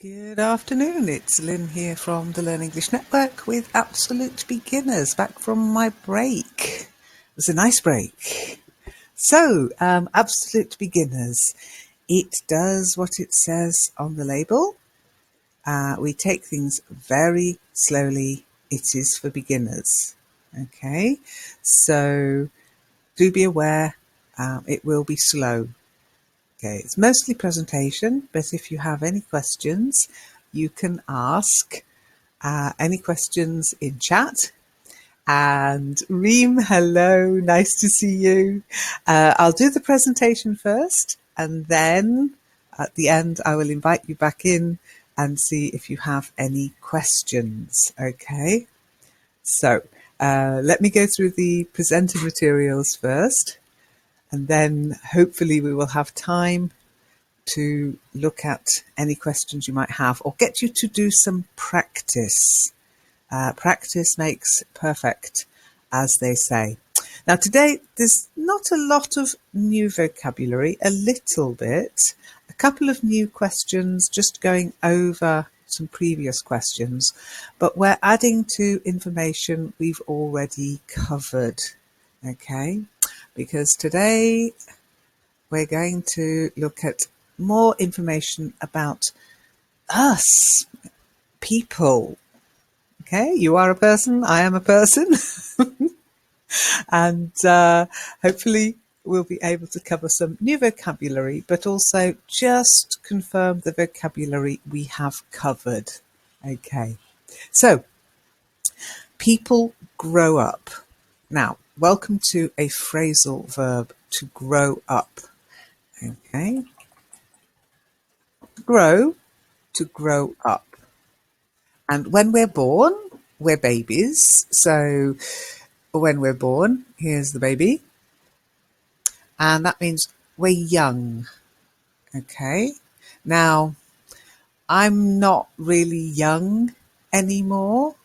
Good afternoon, it's Lynn here from the Learn English Network with Absolute Beginners, back from my break. It was a nice break. So, Absolute Beginners, it does what it says on the label. We take things very slowly. It is for beginners. Okay, so do be aware, it will be slow. Okay, it's mostly presentation, but if you have any questions, you can ask any questions in chat. And Reem, hello, nice to see you. I'll do the presentation first, and then at the end, I will invite you back in and see if you have any questions. Okay, so let me go through the presented materials first, and then hopefully we will have time to look at any questions you might have or get you to do some practice. Practice makes perfect, as they say. Now today there's not a lot of new vocabulary, a little bit, a couple of new questions, just going over some previous questions, but we're adding to information we've already covered, okay? Because today we're going to look at more information about us, people. Okay, you are a person, I am a person, and hopefully we'll be able to cover some new vocabulary, but also just confirm the vocabulary we have covered. Okay, so people grow up. Now, welcome to a phrasal verb, to grow up. Okay, grow, to grow up. And when we're born, we're babies. So when we're born, here's the baby. And that means we're young. Okay. Now, I'm not really young anymore.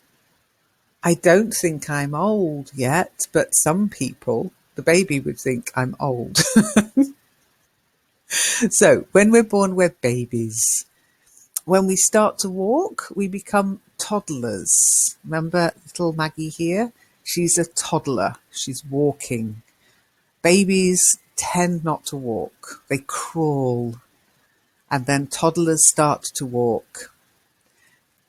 I don't think I'm old yet, but some people, the baby would think I'm old. So when we're born, we're babies. When we start to walk, we become toddlers. Remember little Maggie here? She's a toddler. She's walking. Babies tend not to walk. They crawl. And then toddlers start to walk.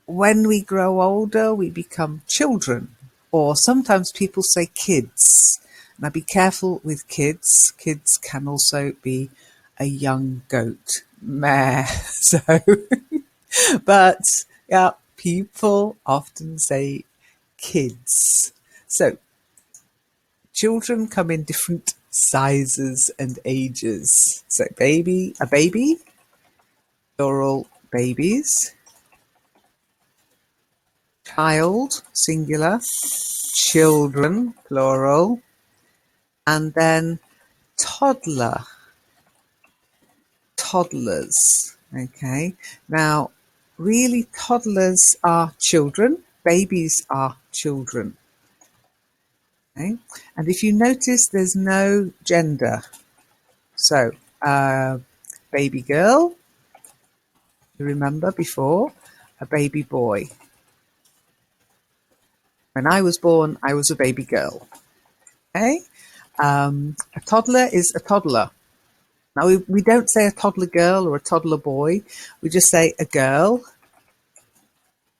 When we grow older, we become children. Or sometimes people say kids. Now be careful with kids. Kids can also be a young goat. Meh. So... But yeah, people often say kids. So children come in different sizes and ages. So baby, a baby, plural babies. Child, singular. Children, plural. And then toddler, toddlers. Okay, now really toddlers are children, babies are children. Okay, and if you notice there's no gender, so baby girl, you remember before, a baby boy. When I was born, I was a baby girl. Okay, a toddler is a toddler. Now we don't say a toddler girl or a toddler boy, we just say a girl,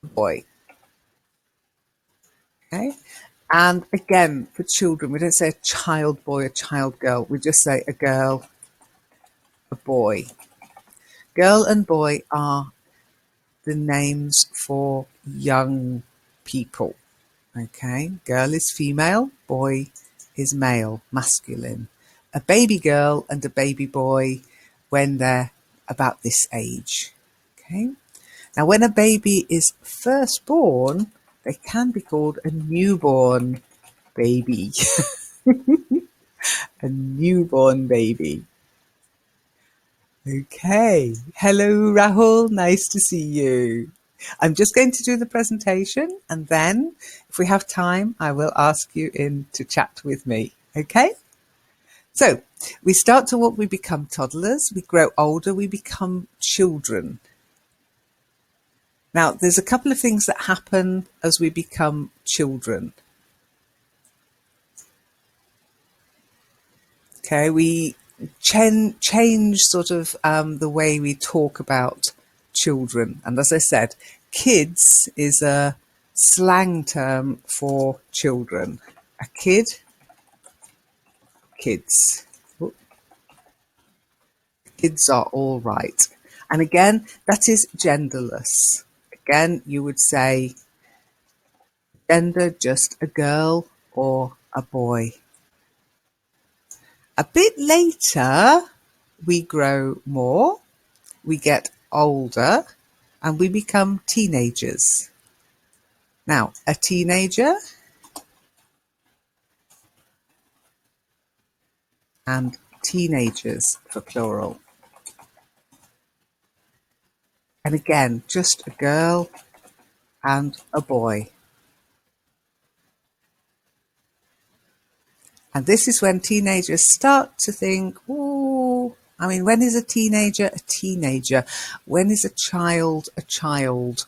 a boy. Okay, and again, for children, we don't say a child boy, a child girl. We just say a girl, a boy. Girl and boy are the names for young people. Okay, girl is female, boy is male, masculine. A baby girl and a baby boy when they're about this age. Okay, now when a baby is first born, they can be called a newborn baby. A newborn baby. Okay. Hello, Rahul. Nice to see you. I'm just going to do the presentation, and then if we have time, I will ask you in to chat with me. Okay? So we start to walk, we become toddlers, we grow older, we become children. Now, there's a couple of things that happen as we become children. Okay, we change sort of the way we talk about children. And as I said, kids is a slang term for children. A kid, kids. Kids are all right. And again, that is genderless. Again, you would say gender, just a girl or a boy. A bit later, we grow more, we get older, and we become teenagers. Now, a teenager and teenagers for plural. And again, just a girl and a boy. And this is when teenagers start to think, oh, I mean, when is a teenager a teenager? When is a child a child?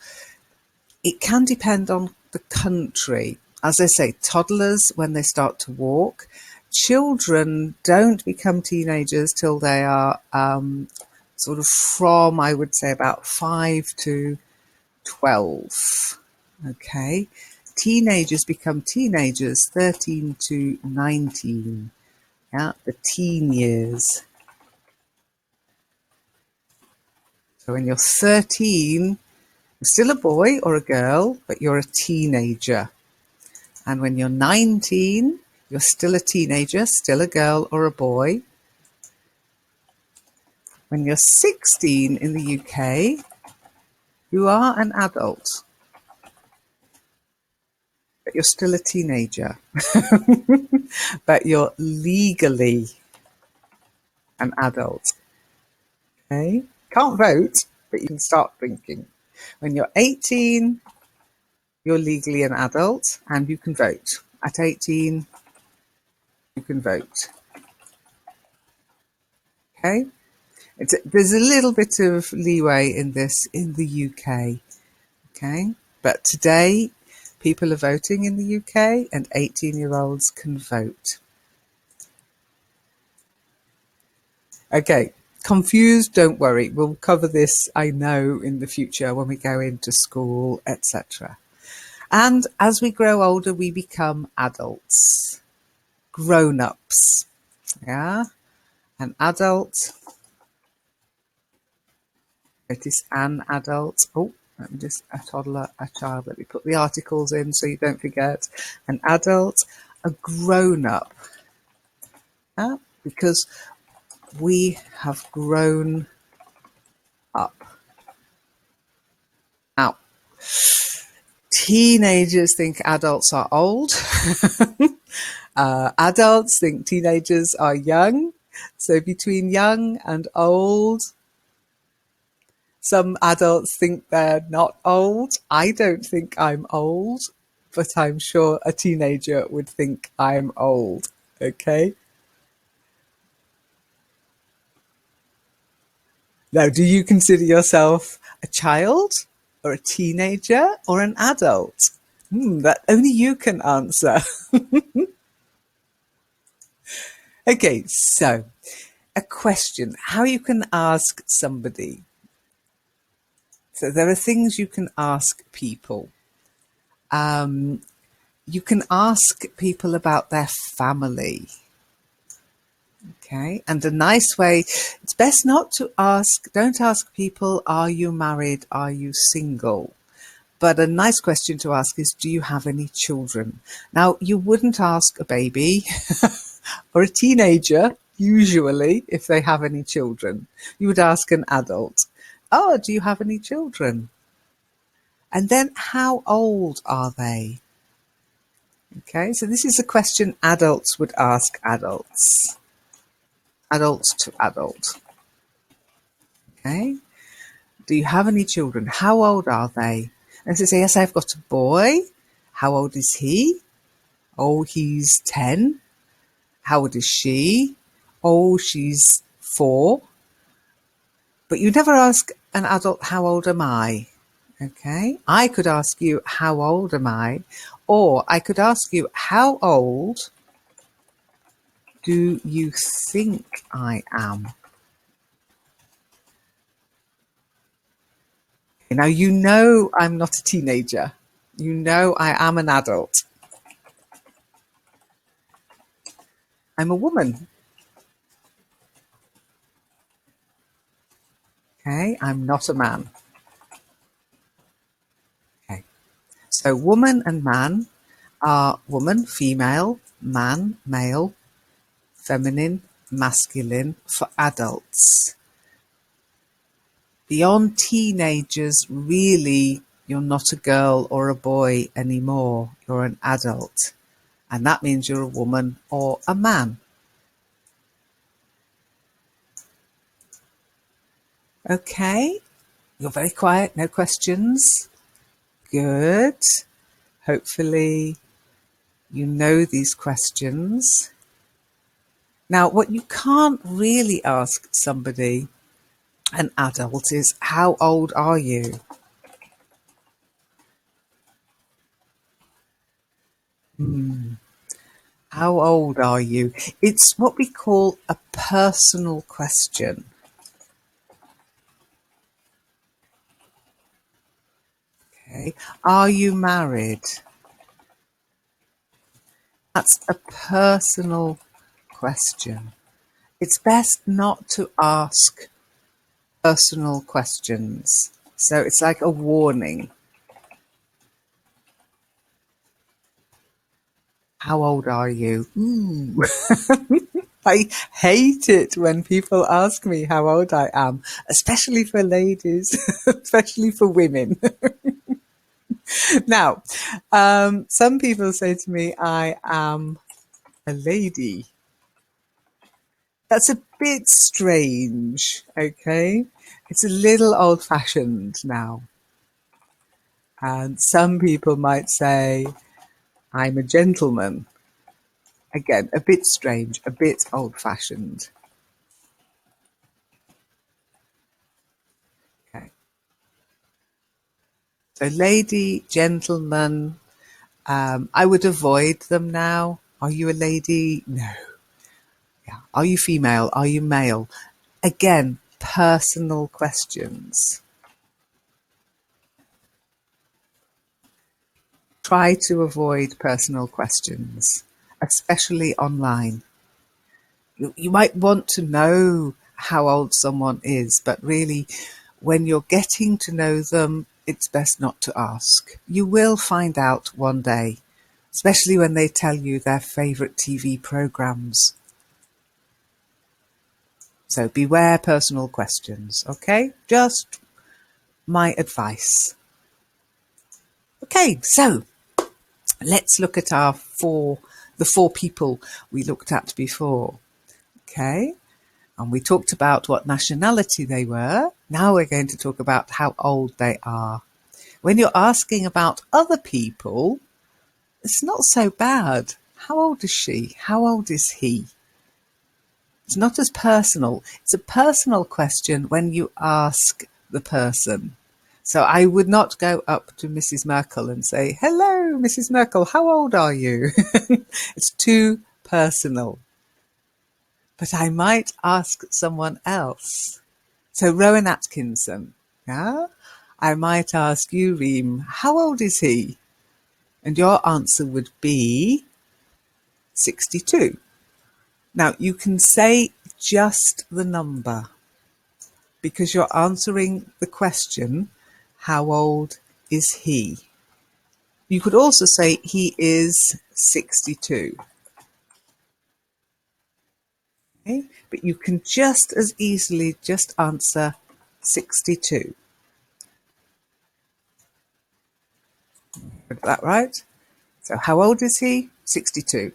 It can depend on the country. As I say, toddlers, when they start to walk, children don't become teenagers till they are sort of from, I would say, about 5 to 12. Okay. Teenagers become teenagers 13 to 19. Yeah, the teen years. So when you're 13, you're still a boy or a girl, but you're a teenager. And when you're 19, you're still a teenager, still a girl or a boy. When you're 16 in the UK, you are an adult, but you're still a teenager. But you're legally an adult. Okay? Can't vote, but you can start thinking. When you're 18, you're legally an adult and you can vote. At 18, you can vote. Okay? There's a little bit of leeway in this in the UK. Okay? But today, people are voting in the UK and 18-year-olds can vote. Okay, confused? Don't worry. We'll cover this, I know, in the future when we go into school, etc. And as we grow older, we become adults, grown-ups. Yeah? An adult. It is an adult. Oh, let me just, a toddler, a child. Let me put the articles in so you don't forget. An adult, a grown-up. Yeah? Because we have grown up. Now, teenagers think adults are old. Adults think teenagers are young. So between young and old, some adults think they're not old. I don't think I'm old, but I'm sure a teenager would think I'm old. Okay? Now, do you consider yourself a child or a teenager or an adult? That only you can answer. Okay, so a question, how you can ask somebody. So there are things you can ask people. You can ask people about their family. Okay, and a nice way, it's best not to ask, don't ask people, are you married, are you single? But a nice question to ask is, do you have any children? Now, you wouldn't ask a baby or a teenager, usually, if they have any children. You would ask an adult, oh, do you have any children? And then, how old are they? Okay, so this is a question adults would ask adults. Adults to adult. Okay, do you have any children? How old are they? And so say, yes, I've got a boy. How old is he? Oh, he's 10. How old is she? Oh, she's 4. But you never ask an adult, how old am I? Okay. I could ask you, how old am I? Or I could ask you, how old do you think I am? Now, you know I'm not a teenager. You know I am an adult. I'm a woman. Okay. I'm not a man. Okay. So woman and man are woman, female, man, male, feminine, masculine for adults. Beyond teenagers, really, you're not a girl or a boy anymore. You're an adult. And that means you're a woman or a man. Okay. You're very quiet. No questions. Good. Hopefully you know these questions. Now, what you can't really ask somebody, an adult, is how old are you? How old are you? It's what we call a personal question. Okay. Are you married? That's a personal question. It's best not to ask personal questions. So it's like a warning. How old are you? Ooh. I hate it when people ask me how old I am, especially for ladies, especially for women. Now, some people say to me, I am a lady. That's a bit strange, okay? It's a little old fashioned now. And some people might say, I'm a gentleman. Again, a bit strange, a bit old fashioned. Okay. So, lady, gentleman, I would avoid them now. Are you a lady? No. Yeah. Are you female? Are you male? Again, personal questions. Try to avoid personal questions, especially online. You might want to know how old someone is, but really, when you're getting to know them, it's best not to ask. You will find out one day, especially when they tell you their favourite TV programmes. So beware personal questions, okay? Just my advice. Okay, so let's look at the four people we looked at before. Okay, and we talked about what nationality they were. Now we're going to talk about how old they are. When you're asking about other people, it's not so bad. How old is she? How old is he? It's not as personal. It's a personal question when you ask the person. So I would not go up to Mrs. Merkel and say, hello, Mrs. Merkel, how old are you? It's too personal. But I might ask someone else. So Rowan Atkinson, yeah? I might ask you, Reem, how old is he? And your answer would be 62. Now, you can say just the number because you're answering the question, how old is he? You could also say he is 62. Okay? But you can just as easily just answer 62. Got that right? So how old is he? 62.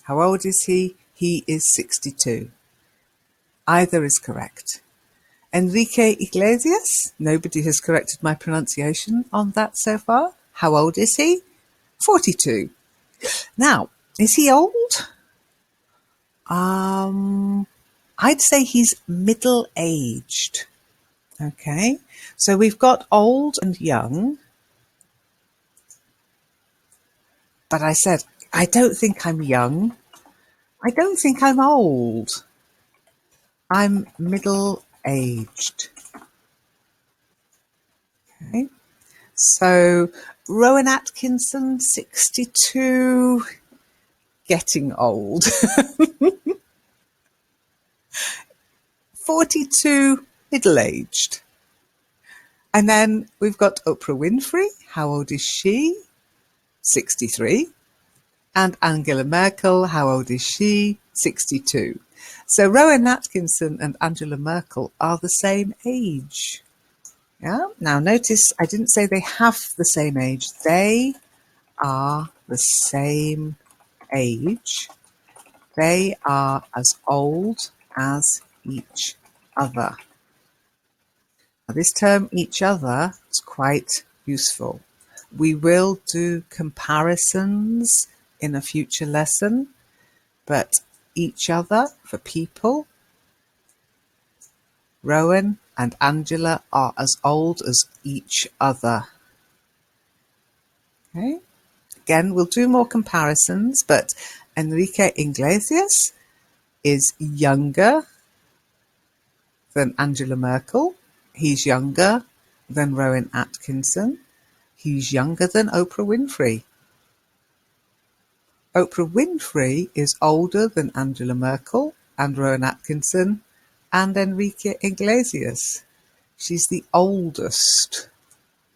How old is he? He is 62. Either is correct. Enrique Iglesias? Nobody has corrected my pronunciation on that so far. How old is he? 42. Now, is he old? I'd say he's middle-aged. Okay, so we've got old and young, but I said, I don't think I'm young. I don't think I'm old. I'm middle-aged. Okay, so Rowan Atkinson, 62, getting old. 42, middle-aged. And then we've got Oprah Winfrey. How old is she? 63. And Angela Merkel. How old is she? 62. So Rowan Atkinson and Angela Merkel are the same age. Yeah. Now notice I didn't say they have the same age. They are the same age. They are as old as each other. Now, this term each other is quite useful. We will do comparisons in a future lesson, but each other for people, Rowan and Angela are as old as each other. Okay. Again, we'll do more comparisons, but Enrique Iglesias is younger than Angela Merkel. He's younger than Rowan Atkinson. He's younger than Oprah Winfrey. Oprah Winfrey is older than Angela Merkel and Rowan Atkinson and Enrique Iglesias. She's the oldest.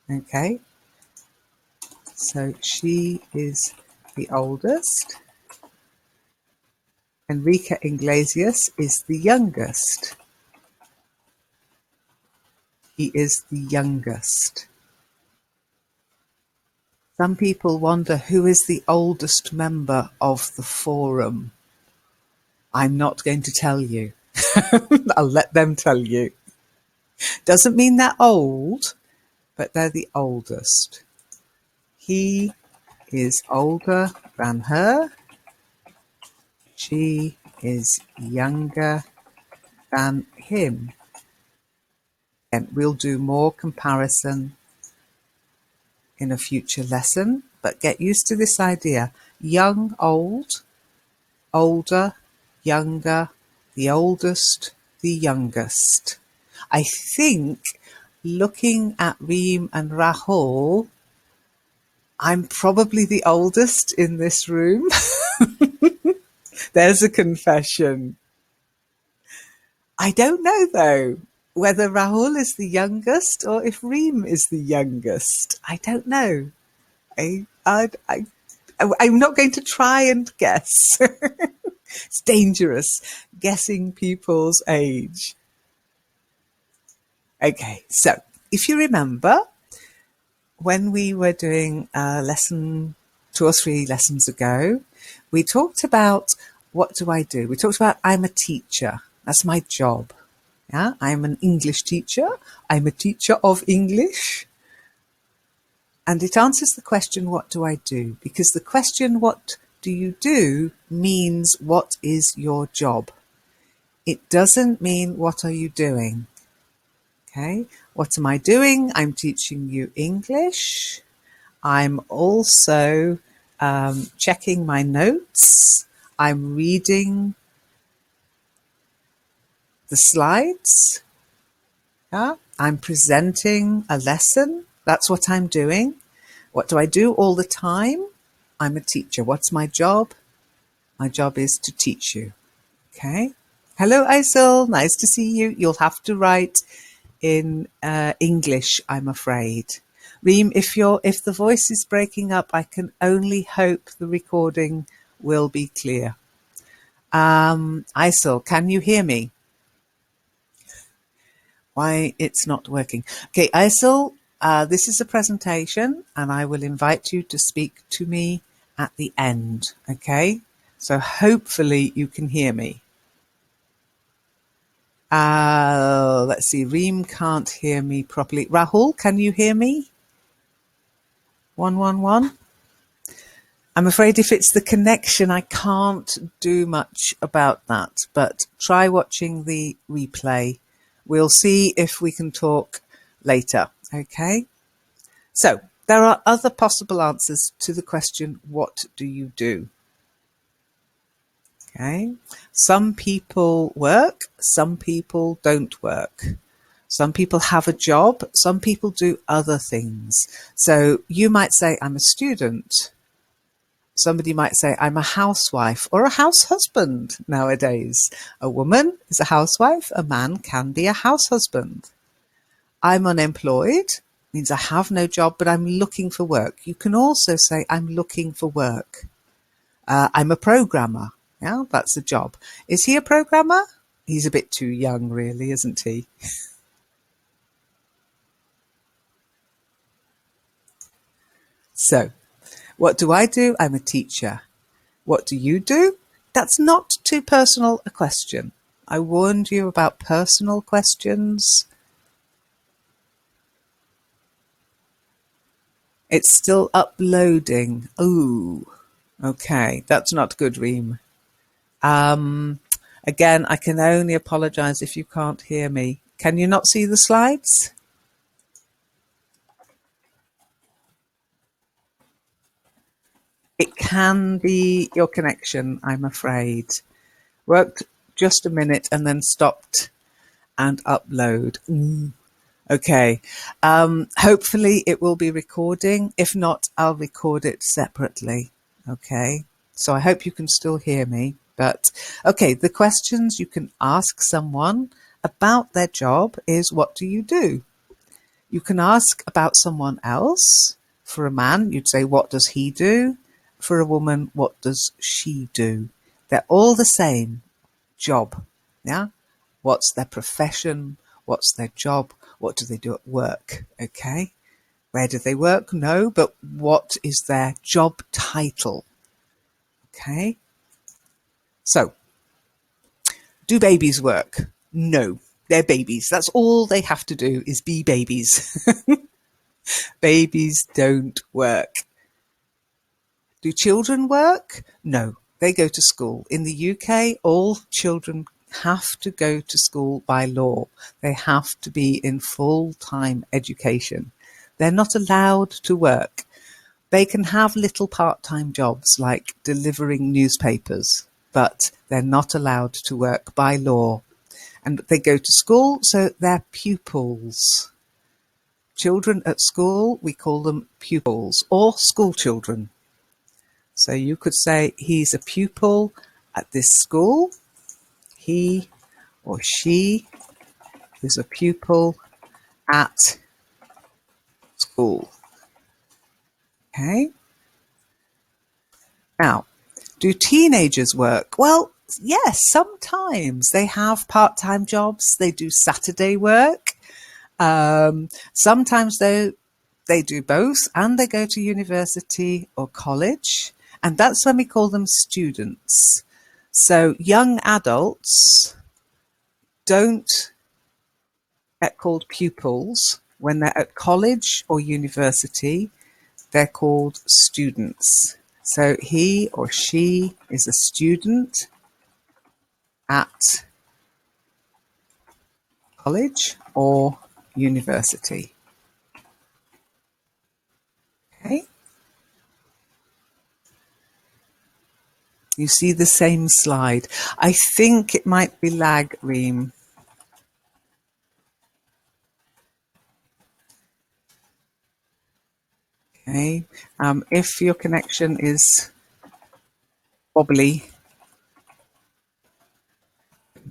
Okay, so she is the oldest. Enrique Iglesias is the youngest. He is the youngest. Some people wonder who is the oldest member of the forum. I'm not going to tell you. I'll let them tell you. Doesn't mean they're old, but they're the oldest. He is older than her. She is younger than him. And we'll do more comparison in a future lesson, but get used to this idea. Young, old, older, younger, the oldest, the youngest. I think looking at Reem and Rahul, I'm probably the oldest in this room. There's a confession. I don't know though whether Rahul is the youngest or if Reem is the youngest. I don't know. I'm not going to try and guess. It's dangerous guessing people's age. Okay, so if you remember, when we were doing a lesson 2 or 3 lessons ago, we talked about what do I do? We talked about I'm a teacher. That's my job. Yeah, I'm an English teacher. I'm a teacher of English. And it answers the question, what do I do? Because the question, what do you do, means what is your job? It doesn't mean what are you doing? Okay, what am I doing? I'm teaching you English. I'm also checking my notes. I'm reading the slides. Yeah? I'm presenting a lesson. That's what I'm doing. What do I do all the time? I'm a teacher. What's my job? My job is to teach you. Okay. Hello, Aisel. Nice to see you. You'll have to write in English, I'm afraid. Reem, if the voice is breaking up, I can only hope the recording will be clear. Aisel, can you hear me? Why it's not working. Okay, Aisel, this is a presentation and I will invite you to speak to me at the end, okay? So hopefully you can hear me. Let's see, Reem can't hear me properly. Rahul, can you hear me? 111. I'm afraid if it's the connection, I can't do much about that, but try watching the replay. We'll see if we can talk later, okay? So, there are other possible answers to the question, what do you do? Okay. Some people work, some people don't work. Some people have a job, some people do other things. So you might say, I'm a student. Somebody might say, I'm a housewife or a house husband nowadays. A woman is a housewife, a man can be a house husband. I'm unemployed, means I have no job, but I'm looking for work. You can also say, I'm looking for work. I'm a programmer. Yeah, that's a job. Is he a programmer? He's a bit too young, really, isn't he? So, what do I do? I'm a teacher. What do you do? That's not too personal a question. I warned you about personal questions. It's still uploading. Ooh, okay, that's not good, Reem. Again, I can only apologise if you can't hear me. Can you not see the slides? It can be your connection, I'm afraid. Worked just a minute and then stopped and upload. Okay. Hopefully it will be recording. If not, I'll record it separately. Okay. So I hope you can still hear me. But okay, the questions you can ask someone about their job is, what do you do? You can ask about someone else. For a man, you'd say, what does he do? For a woman, what does she do? They're all the same. Job. Yeah. What's their profession? What's their job? What do they do at work? Okay. Where do they work? No, but what is their job title? Okay. So, do babies work? No, they're babies. That's all they have to do is be babies. Babies don't work. Do children work? No, they go to school. In the UK, all children have to go to school by law. They have to be in full-time education. They're not allowed to work. They can have little part-time jobs like delivering newspapers, but they're not allowed to work by law. And they go to school, so they're pupils. Children at school, we call them pupils or school children. So you could say he's a pupil at this school. He or she is a pupil at school. Okay. Now, do teenagers work? Well, yes, sometimes they have part-time jobs. They do Saturday work. Sometimes they do both, and they go to university or college. And that's when we call them students. So young adults don't get called pupils. When they're at college or university, they're called students. So he or she is a student at college or university. Okay. You see the same slide. I think it might be lag, Reem. Okay. If your connection is wobbly,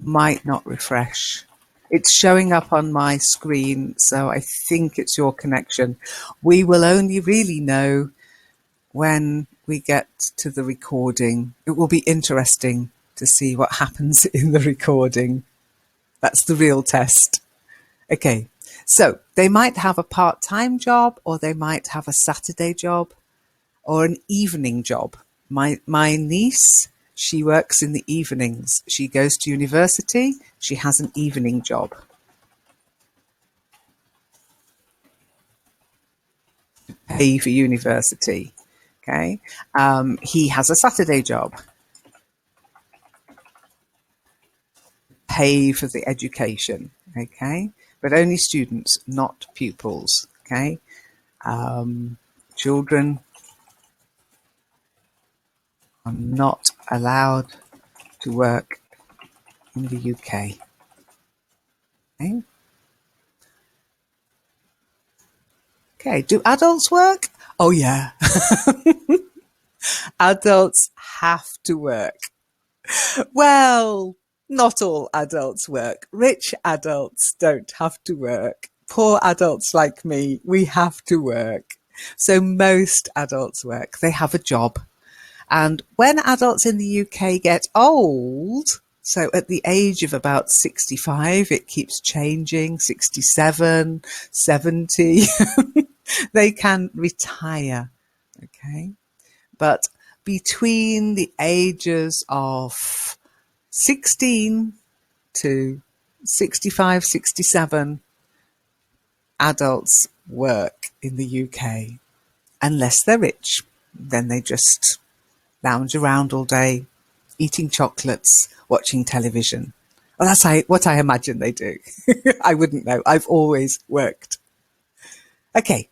might not refresh. It's showing up on my screen, so I think it's your connection. We will only really know when we get to the recording. It will be interesting to see what happens in the recording. That's the real test. Okay, so they might have a part-time job, or they might have a Saturday job, or an evening job. My niece, she works in the evenings. She goes to university. She has an evening job. Pay for university. Okay. He has a Saturday job. Pay for the education. okay? But only students, not pupils, okay? Children are not allowed to work in the UK. Okay? Okay, do adults work? Oh yeah, adults have to work. Well, not all adults work. Rich adults don't have to work. Poor adults like me, we have to work. So most adults work. They have a job. And when adults in the UK get old, so at the age of about 65, it keeps changing, 67, 70, they can retire. Okay. But between the ages of 16 to 65, 67, adults work in the UK. Unless they're rich, then they just lounge around all day, eating chocolates, watching television. Well, that's what I imagine they do. I wouldn't know. I've always worked. Okay,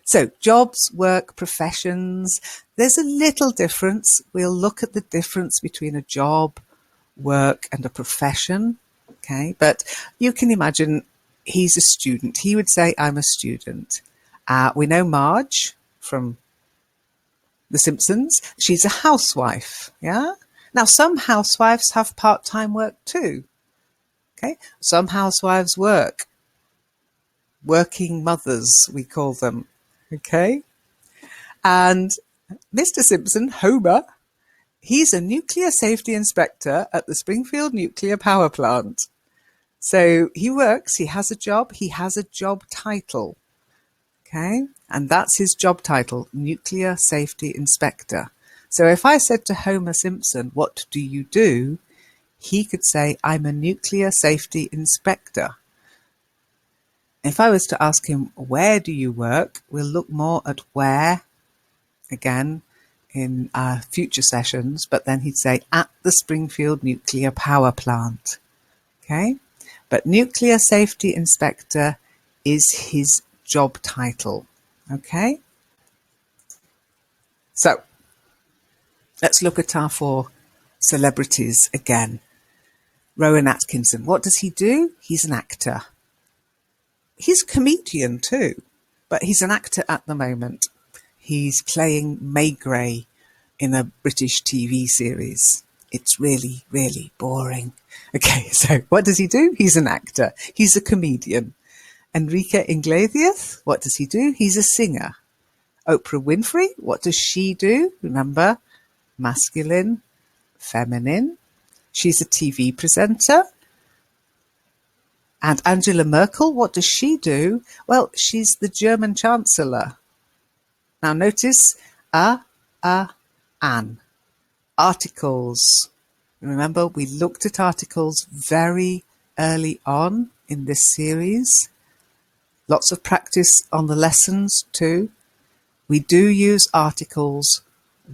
so jobs, work, professions. There's a little difference. We'll look at the difference between a job, work, and a profession. Okay, but you can imagine he's a student. He would say, I'm a student. We know Marge from The Simpsons. She's a housewife. Yeah. Now, some housewives have part-time work too. Okay. Some housewives work. Working mothers, we call them. Okay. And Mr. Simpson, Homer, he's a nuclear safety inspector at the Springfield Nuclear Power Plant. So he works, he has a job title. Okay. And that's his job title, Nuclear Safety Inspector. So if I said to Homer Simpson, what do you do? He could say, I'm a nuclear safety inspector. If I was to ask him, where do you work? We'll look more at where, again, in our future sessions, but then he'd say, at the Springfield Nuclear Power Plant. Okay? But Nuclear Safety Inspector is his job title. Okay? So, let's look at our 4 celebrities again. Rowan Atkinson, what does he do? He's an actor. He's a comedian too, but he's an actor at the moment. He's playing Maigret in a British TV series. It's really, really boring. Okay, so what does he do? He's an actor. He's a comedian. Enrique Iglesias, what does he do? He's a singer. Oprah Winfrey, what does she do? Remember, masculine, feminine. She's a TV presenter. And Angela Merkel, what does she do? Well, she's the German Chancellor. Now notice, an. Articles. Remember, we looked at articles very early on in this series. Lots of practice on the lessons too. We do use articles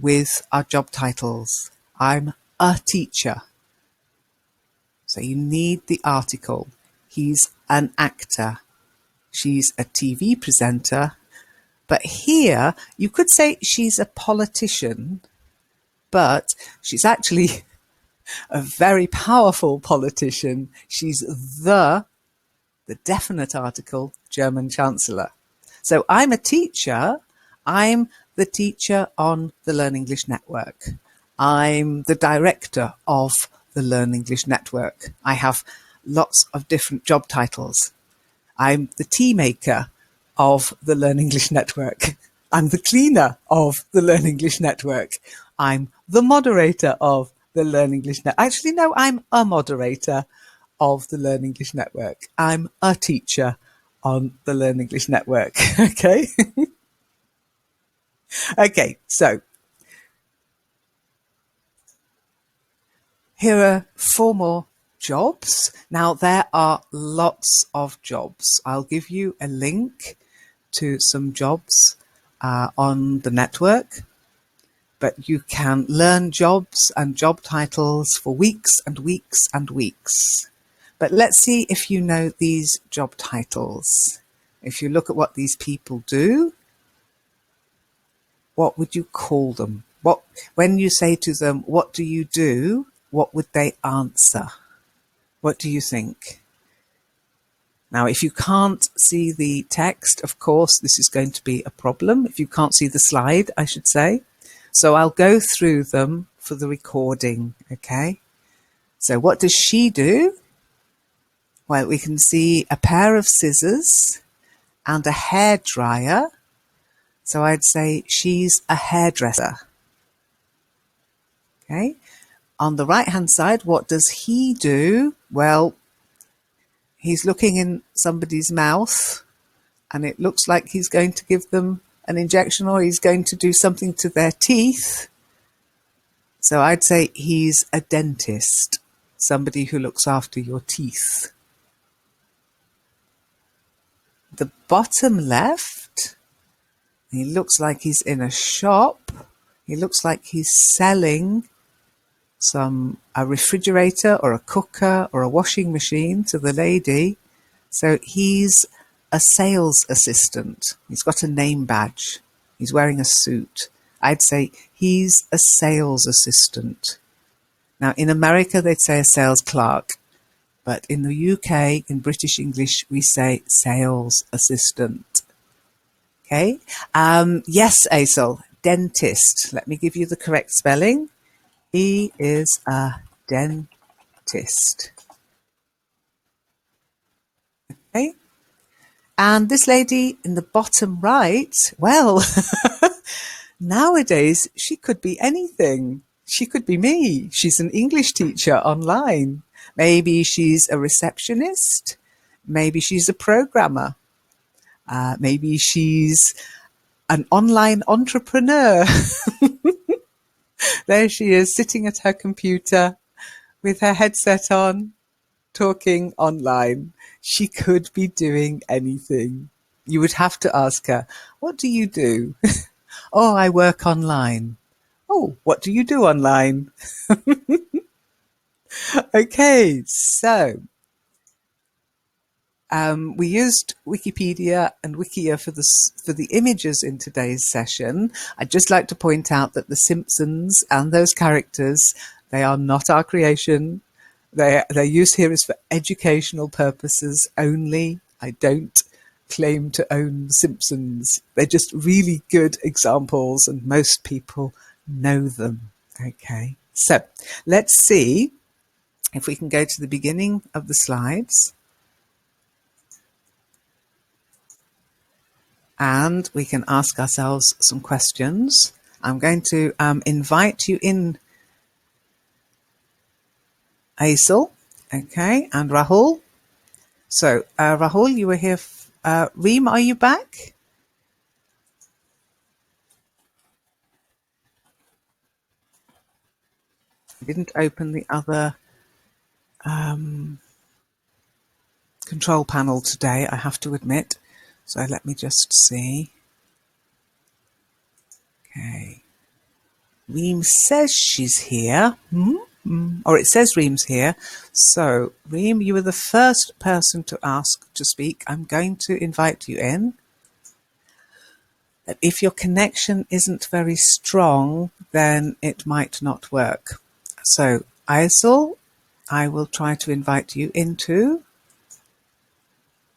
with our job titles. I'm a teacher. So you need the article. He's an actor. She's a TV presenter. But here, you could say she's a politician, but she's actually a very powerful politician. She's the definite article, German Chancellor. So I'm a teacher. I'm the teacher on the Learn English Network. I'm the director of the Learn English Network. I have lots of different job titles. I'm the tea maker of the Learn English Network. I'm the cleaner of the Learn English Network. I'm the moderator of the Learn English Network. Actually, no, I'm a moderator of the Learn English Network. I'm a teacher on the Learn English Network. Okay? Okay, so here are 4 more jobs. Now, there are lots of jobs. I'll give you a link to some jobs on the network, but you can learn jobs and job titles for weeks and weeks and weeks. But let's see if you know these job titles. If you look at what these people do, what would you call them? When you say to them, what do you do? What would they answer? What do you think? Now, if you can't see the text, of course, this is going to be a problem. If you can't see the slide, I should say. So I'll go through them for the recording, okay? So what does she do? Well, we can see a pair of scissors and a hairdryer. So I'd say she's a hairdresser. Okay. On the right-hand side, what does he do? Well, he's looking in somebody's mouth and it looks like he's going to give them an injection or he's going to do something to their teeth. So I'd say he's a dentist, somebody who looks after your teeth. The bottom left, he looks like he's in a shop. He looks like he's selling a refrigerator or a cooker or a washing machine to the lady. So he's a sales assistant. He's got a name badge. He's wearing a suit. I'd say he's a sales assistant. Now, in America, they'd say a sales clerk. But in the UK, in British English, we say sales assistant. Okay. Yes, Aisel, dentist. Let me give you the correct spelling. He is a dentist. Okay. And this lady in the bottom right, well, nowadays she could be anything. She could be me. She's an English teacher online. Maybe she's a receptionist. Maybe she's a programmer. Maybe she's an online entrepreneur. There she is, sitting at her computer with her headset on, talking online. She could be doing anything. You would have to ask her, what do you do? Oh, I work online. Oh, what do you do online? Okay, so we used Wikipedia and Wikia for the images in today's session. I'd just like to point out that The Simpsons and those characters, they are not our creation. Their use here is for educational purposes only. I don't claim to own The Simpsons. They're just really good examples and most people know them. Okay, so let's see if we can go to the beginning of the slides. And we can ask ourselves some questions. I'm going to invite you in, Aisel, okay, and Rahul. So, Rahul, you were here. Reem, are you back? I didn't open the other control panel today, I have to admit. So let me just see. Okay. Reem says she's here. Or it says Reem's here. So, Reem, you were the first person to ask to speak. I'm going to invite you in. But if your connection isn't very strong, then it might not work. So, Aisel, I will try to invite you into.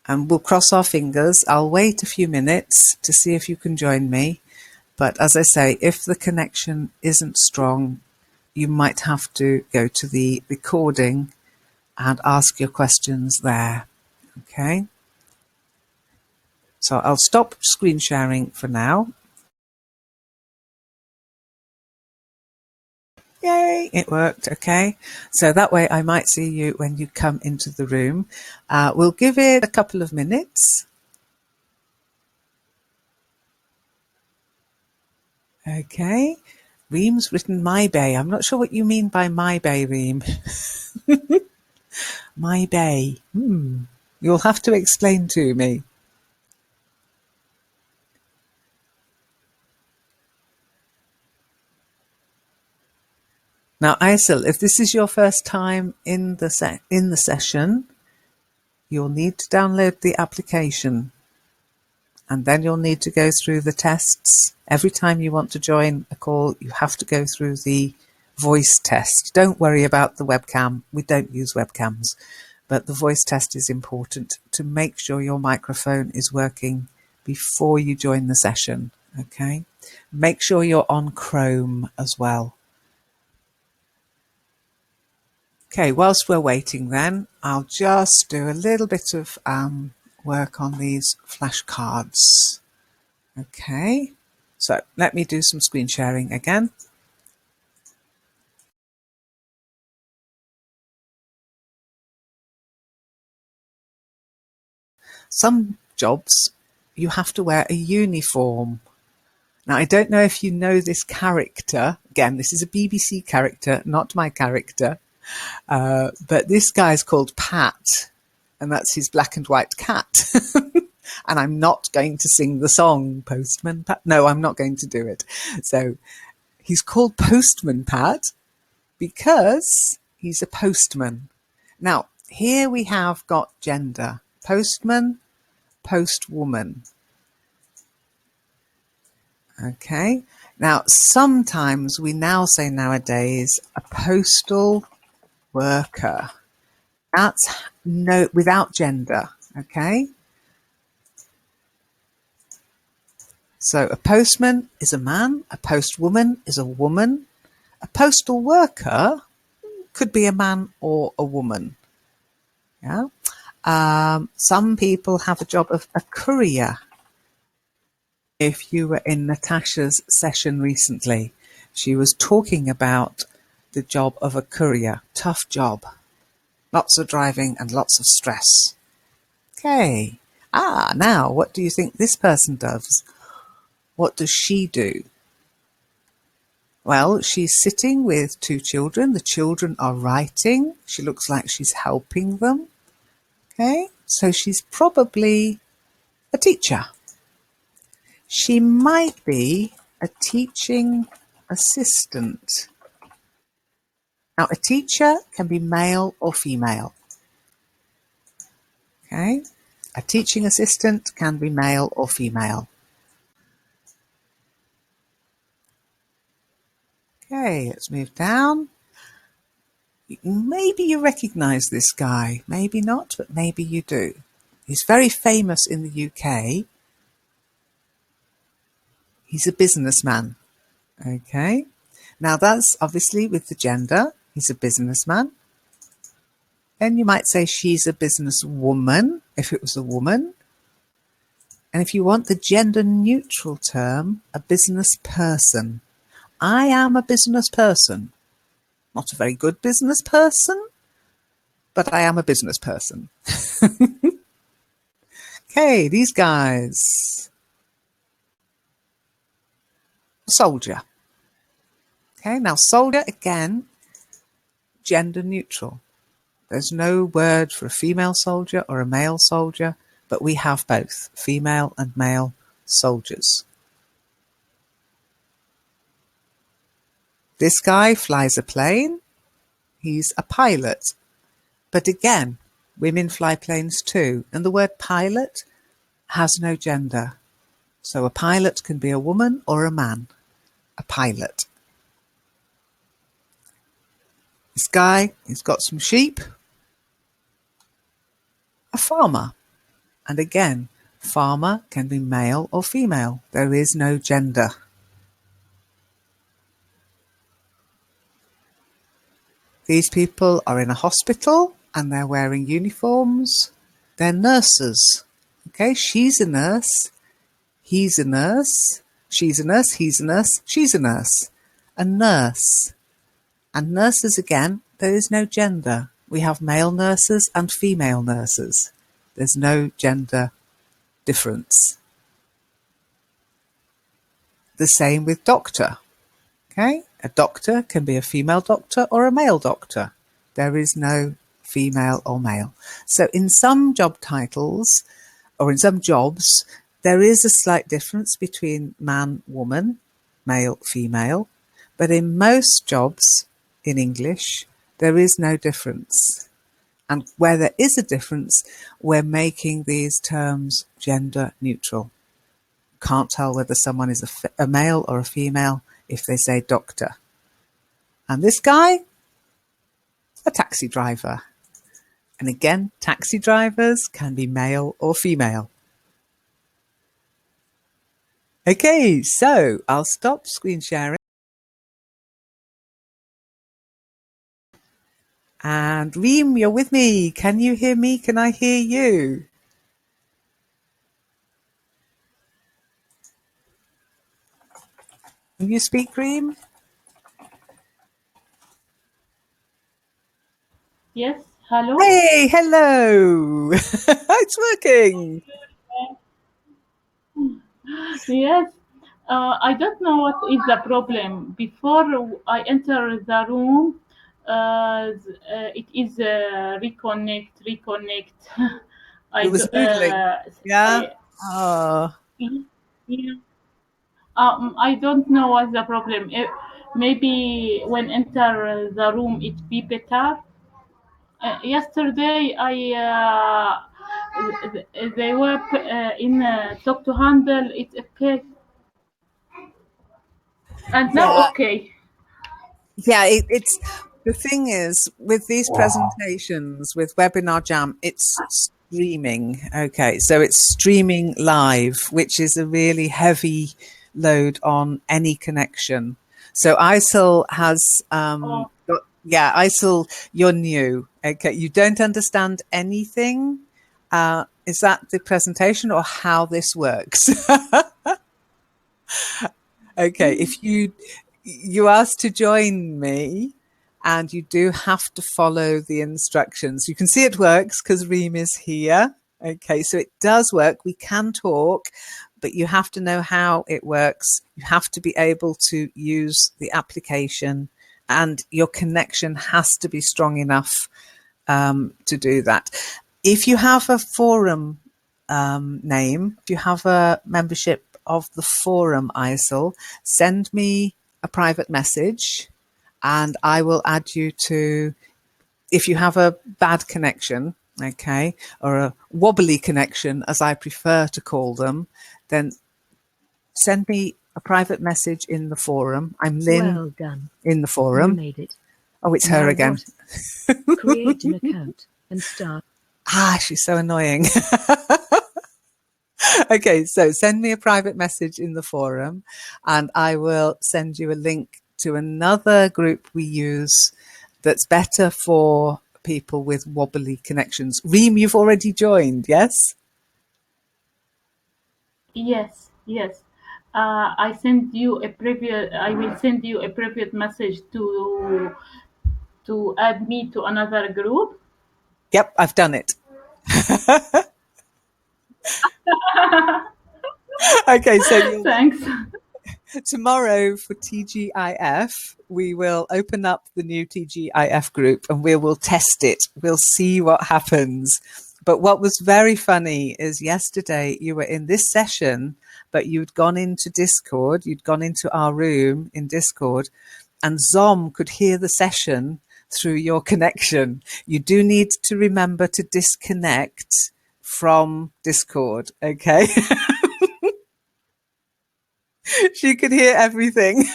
And we'll cross our fingers. I'll wait a few minutes to see if you can join me. But as I say, if the connection isn't strong, you might have to go to the recording and ask your questions there. Okay? So I'll stop screen sharing for now. Yay, it worked. Okay. So that way I might see you when you come into the room. We'll give it a couple of minutes. Okay. Reem's written my bay. I'm not sure what you mean by my bay, Reem. My bay. You'll have to explain to me. Now, Aysel, if this is your first time in the session, you'll need to download the application, and then you'll need to go through the tests. Every time you want to join a call, you have to go through the voice test. Don't worry about the webcam. We don't use webcams, but the voice test is important to make sure your microphone is working before you join the session. Okay? Make sure you're on Chrome as well. Okay, whilst we're waiting then, I'll just do a little bit of work on these flashcards. Okay, so let me do some screen sharing again. Some jobs you have to wear a uniform. Now, I don't know if you know this character. Again, this is a BBC character, not my character. But this guy's called Pat, and that's his black and white cat. And I'm not going to sing the song, Postman Pat. No, I'm not going to do it. So he's called Postman Pat because he's a postman. Now, here we have got gender. Postman, postwoman. Okay. Now, sometimes we now say nowadays a postal worker. That's no, without gender. Okay. So a postman is a man, a postwoman is a woman, a postal worker could be a man or a woman. Yeah. Some people have a job of a courier. If you were in Natasha's session recently, she was talking about the job of a courier. Tough job. Lots of driving and lots of stress. Okay. Now, what do you think this person does? What does she do? Well, she's sitting with two children. The children are writing. She looks like she's helping them. Okay. So she's probably a teacher. She might be a teaching assistant. Now, a teacher can be male or female. Okay. A teaching assistant can be male or female. Okay, let's move down. Maybe you recognize this guy. Maybe not, but maybe you do. He's very famous in the UK. He's a businessman. Okay. Now that's obviously with the gender. He's a businessman. Then you might say she's a businesswoman if it was a woman. And if you want the gender neutral term, a business person. I am a business person. Not a very good business person, but I am a business person. Okay, these guys. Soldier. Okay, now soldier, again, gender neutral. There's no word for a female soldier or a male soldier, but we have both female and male soldiers. This guy flies a plane. He's a pilot. But again, women fly planes too. And the word pilot has no gender. So a pilot can be a woman or a man. A pilot. This guy, he's got some sheep. A farmer. And again, farmer can be male or female. There is no gender. These people are in a hospital and they're wearing uniforms. They're nurses. Okay, she's a nurse. He's a nurse. She's a nurse. He's a nurse. She's a nurse. A nurse. And nurses, again, there is no gender. We have male nurses and female nurses. There's no gender difference. The same with doctor. Okay, a doctor can be a female doctor or a male doctor. There is no female or male. So in some job titles or in some jobs, there is a slight difference between man, woman, male, female. But in most jobs, in English, there is no difference. And where there is a difference, we're making these terms gender neutral. Can't tell whether someone is a male or a female if they say doctor. And this guy, a taxi driver. And again, taxi drivers can be male or female. Okay, so I'll stop screen sharing. And Reem, you're with me. Can you hear me? Can I hear you? Can you speak, Reem? Yes, hello? Hey, hello. It's working. Yes, I don't know what is the problem. Before I enter the room, it is reconnect. It was noodling. Yeah. I, Oh, yeah. I don't know what's the problem. Maybe when enter the room, it be better. Yesterday, they were in talk to handle. It's okay, and now yeah. okay. Yeah, it's the thing is with these presentations with Webinar Jam, it's streaming. Okay, so it's streaming live, which is a really heavy load on any connection. So ISIL has Oh, yeah, ISIL, you're new. Okay, you don't understand anything. Is that the presentation or how this works? Okay, if you asked to join me and you do have to follow the instructions. You can see it works because Reem is here. Okay, so it does work. We can talk, but you have to know how it works. You have to be able to use the application and your connection has to be strong enough to do that. If you have a forum name, if you have a membership of the forum ISIL, send me a private message and I will add you to, if you have a bad connection, okay, or a wobbly connection, as I prefer to call them, then send me a private message in the forum. I'm Lynn. Well done. In the You forum. made it. Oh, it's her Now again. what? Create an account and start. She's so annoying. Okay, so send me a private message in the forum and I will send you a link to another group we use that's better for people with wobbly connections. Reem, you've already joined, yes? yes, yes. I send you a previous. I will send you a private message to add me to another group. Yep, I've done it. Okay, so Thanks. tomorrow for TGIF, we will open up the new TGIF group and we will test it. We'll see what happens. But what was very funny is yesterday you were in this session, but you'd gone into Discord, you'd gone into our room in Discord, and Zom could hear the session through your connection. You do need to remember to disconnect from Discord, okay? She could hear everything.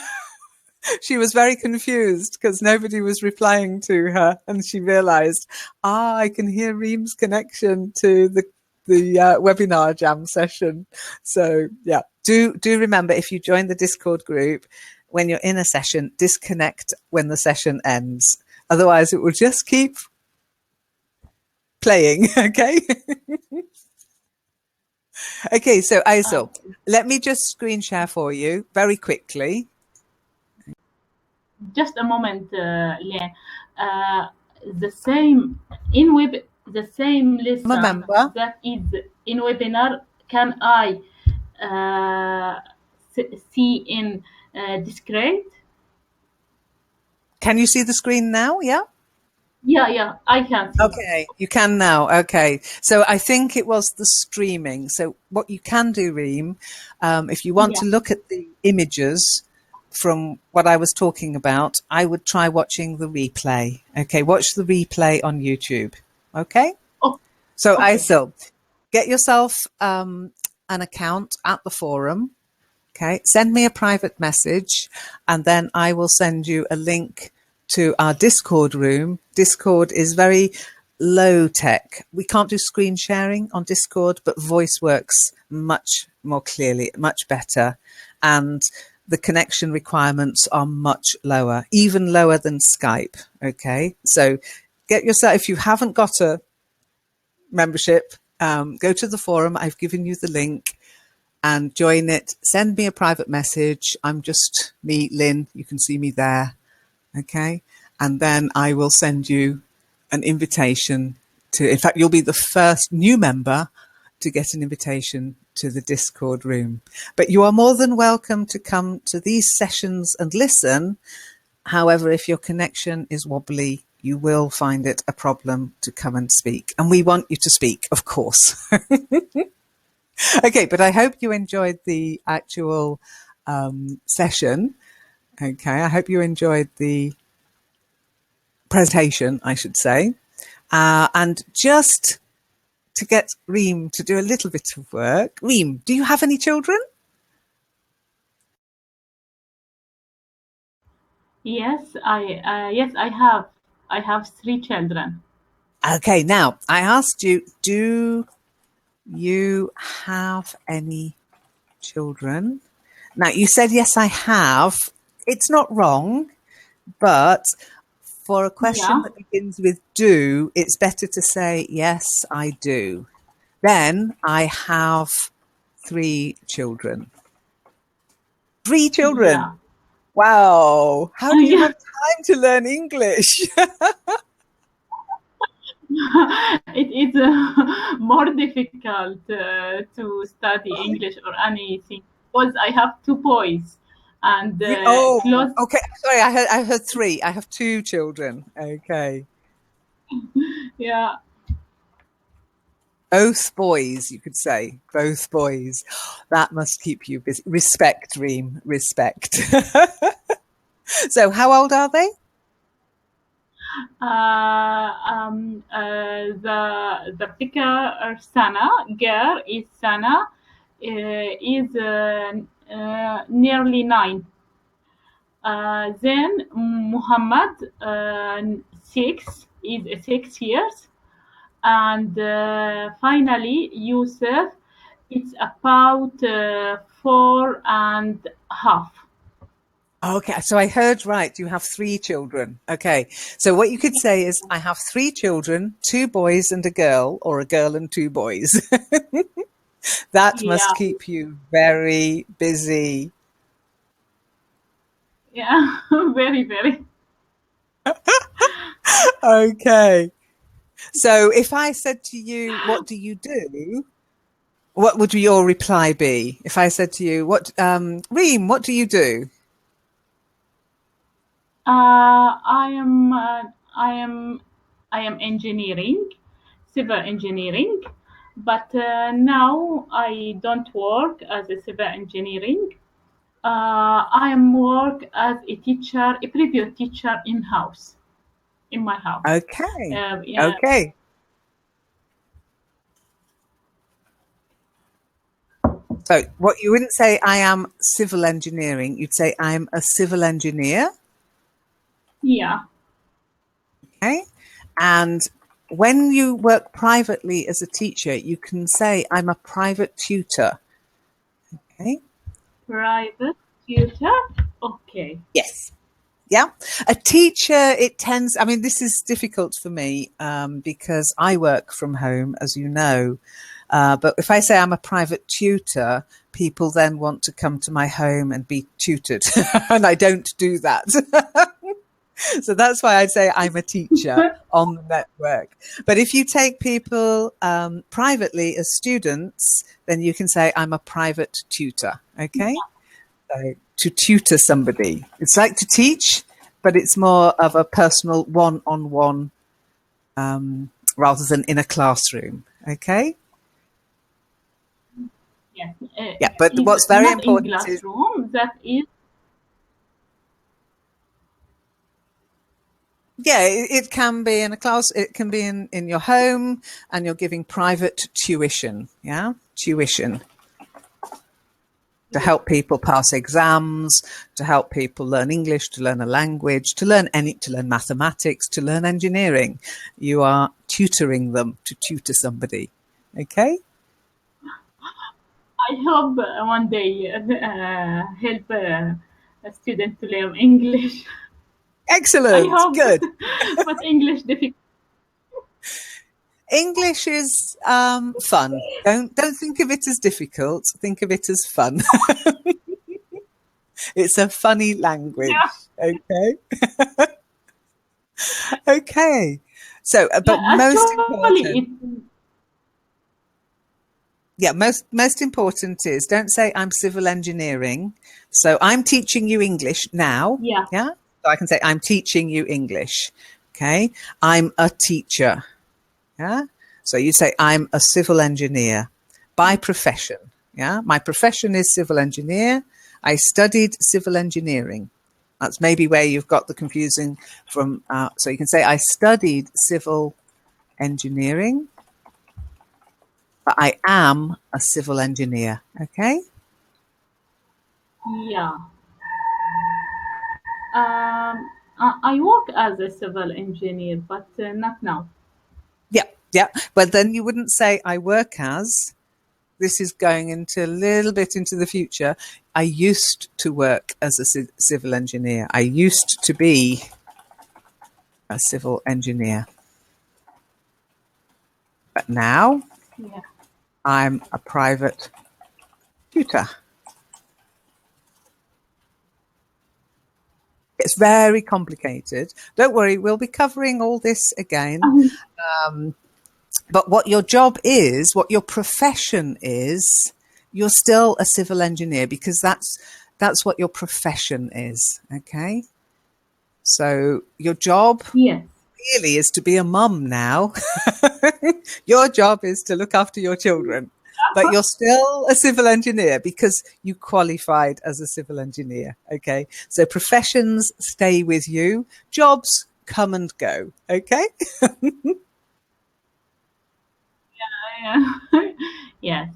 She was very confused because nobody was replying to her, and she realized, I can hear Reem's connection to the webinar jam session. So yeah, do remember, if you join the Discord group, when you're in a session, disconnect when the session ends. Otherwise it will just keep playing. Okay. Okay, so ISIL, let me just screen share for you very quickly. Just a moment, Len. The same the same lesson Remember, that is in webinar. Can I see in discrete? can you see the screen now? Yeah. Yeah, I can see. Okay, you can now. Okay, so I think it was the streaming. So what you can do, Reem, if you want Yeah. to look at the images from what I was talking about, I would try watching the replay. Okay, watch the replay on YouTube. Okay? Oh, So, okay. Aysel, get yourself an account at the forum. Okay, send me a private message, and then I will send you a link to our Discord room. Discord is very low tech. We can't do screen sharing on Discord, but voice works much more clearly, much better. And the connection requirements are much lower, even lower than Skype. Okay, so get yourself, if you haven't got a membership, go to the forum. I've given you the link and join it. Send me a private message. I'm just me, Lynn. You can see me there. Okay. And then I will send you an invitation to, in fact, you'll be the first new member to get an invitation to the Discord room. But you are more than welcome to come to these sessions and listen. However, if your connection is wobbly, you will find it a problem to come and speak. And we want you to speak, of course. Okay, but I hope you enjoyed the actual session. Okay, I hope you enjoyed the presentation, I should say. And just to get Reem to do a little bit of work. Reem, do you have any children? Yes, I have. I have 3 children. Okay, now I asked you, do you have any children? Now you said, yes, I have. It's not wrong, but for a question Yeah. that begins with do, it's better to say, yes, I do. Then I have 3 children. 3 children. Yeah. Wow. How do you Yeah. have time to learn English? It is more difficult to study English or anything because I have 2 boys and Oh, close. okay. Sorry, I heard 3. I have 2 children. Okay. Yeah. Both boys, you could say. Both boys. That must keep you busy. Respect, Reem. Respect. So how old are they? The bigger Sana girl is Sana is nearly 9. Then Muhammad 6 is 6 years, and finally Yusuf it's about 4.5. Okay, so I heard right. You have 3 children. Okay, so what you could say is, I have 3 children, 2 boys and a girl, or a girl and 2 boys. That Yeah, must keep you very busy. yeah, very, very. Okay, so if I said to you, what do you do? What would your reply be? If I said to you, Reem, what do you do? I am engineering, civil engineering, but now I don't work as a civil engineering. I am work as a teacher, a preview teacher in my house. Okay, Yeah, okay. So what you wouldn't say, I am civil engineering. You'd say, I'm a civil engineer. yeah, Okay. And when you work privately as a teacher, you can say, I'm a private tutor. Okay. private tutor. Okay. Yes. Yeah. A teacher, it tends, I mean, this is difficult for me because I work from home, as you know. But if I say I'm a private tutor, people then want to come to my home and be tutored. And I don't do that. So that's why I'd say I'm a teacher on the network. But if you take people privately as students, then you can say I'm a private tutor. Okay. So to tutor somebody, it's like to teach, but it's more of a personal one-on-one rather than in a classroom. Okay. Yeah. Yeah. But Is what's very not in important is, classroom. That is Yeah, it can be in a class, it can be in your home, and you're giving private tuition. Yeah, tuition to help people pass exams, to help people learn English, to learn a language, to learn mathematics, to learn engineering. You are tutoring them to tutor somebody. Okay? I hope one day help a student to learn English. I Excellent. hope, Good. but English difficult. English is fun. Don't think of it as difficult. Think of it as fun. It's a funny language. Yeah, Okay. Okay. So, but yeah. most Actually, important, most important is don't say I'm civil engineering. So I'm teaching you English now. yeah, Yeah. So I can say I'm teaching you English. Okay. I'm a teacher. Yeah. So you say I'm a civil engineer by profession. Yeah. My profession is civil engineer. I studied civil engineering. That's maybe where you've got the confusing from. So you can say I studied civil engineering, but I am a civil engineer. Okay. yeah. I work as a civil engineer, but not now. Yeah. Yeah. But then you wouldn't say I work as. This is going into a little bit into the future. I used to work as a civil engineer. I used to be a civil engineer. But now Yeah, I'm a private tutor. It's very complicated. Don't worry, we'll be covering all this again. But what your job is, what your profession is, you're still a civil engineer because that's what your profession is. Okay. So your job yes, really is to be a mum now. Your job is to look after your children, but you're still a civil engineer because you qualified as a civil engineer. Okay. So professions stay with you, jobs come and go. Okay. yeah. Yes.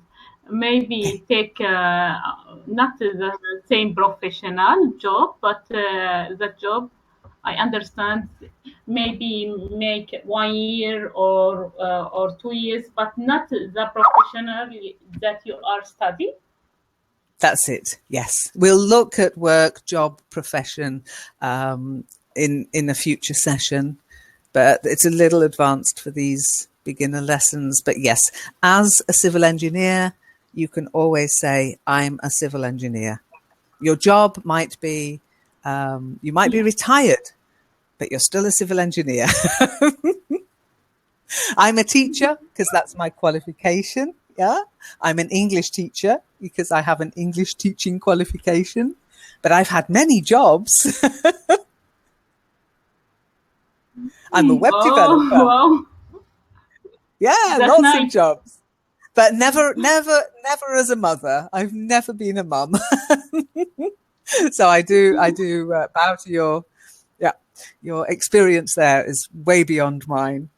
Maybe take not the same professional job, but the job I understand maybe make 1 year or 2 years, but not the professional that you are studying. That's it. Yes, we'll look at work, job, profession in a future session, but it's a little advanced for these beginner lessons. But yes, as a civil engineer, you can always say, "I'm a civil engineer." Your job might be you might be Yeah. retired, but you're still a civil engineer. I'm a teacher because that's my qualification. Yeah. I'm an English teacher because I have an English teaching qualification. But I've had many jobs. I'm a web Oh, developer. wow. Yeah, That's lots of nice. jobs. But never as a mother. I've never been a mum. So I do bow to your experience there is way beyond mine.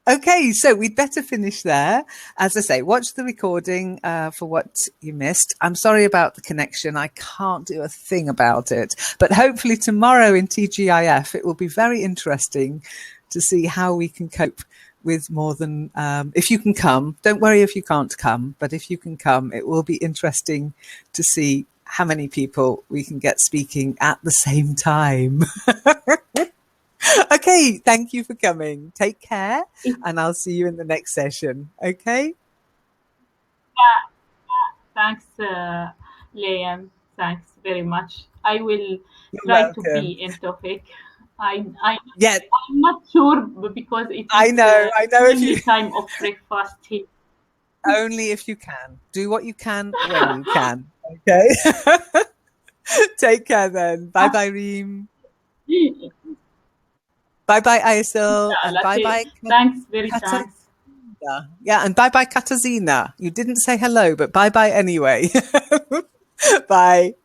Okay, so we'd better finish there. As I say, watch the recording for what you missed. I'm sorry about the connection. I can't do a thing about it. But hopefully tomorrow in TGIF, it will be very interesting to see how we can cope with more than, if you can come. Don't worry if you can't come, but if you can come, it will be interesting to see how many people we can get speaking at the same time. Okay, thank you for coming. Take care, and I'll see you in the next session. Okay? Thanks, Liam. Thanks very much. I will You're try to welcome. be in topic. I Yeah, I'm not sure because it I is know. I know if nearly you time of breakfast here. only if you can. Do what you can when you can. Okay? Take care then. Bye bye, Reem. Bye bye, Aisel. Yeah, And bye bye, thanks, very Katarina. thanks. Yeah, and bye bye, Katarzyna. You didn't say hello, but bye bye anyway. Bye.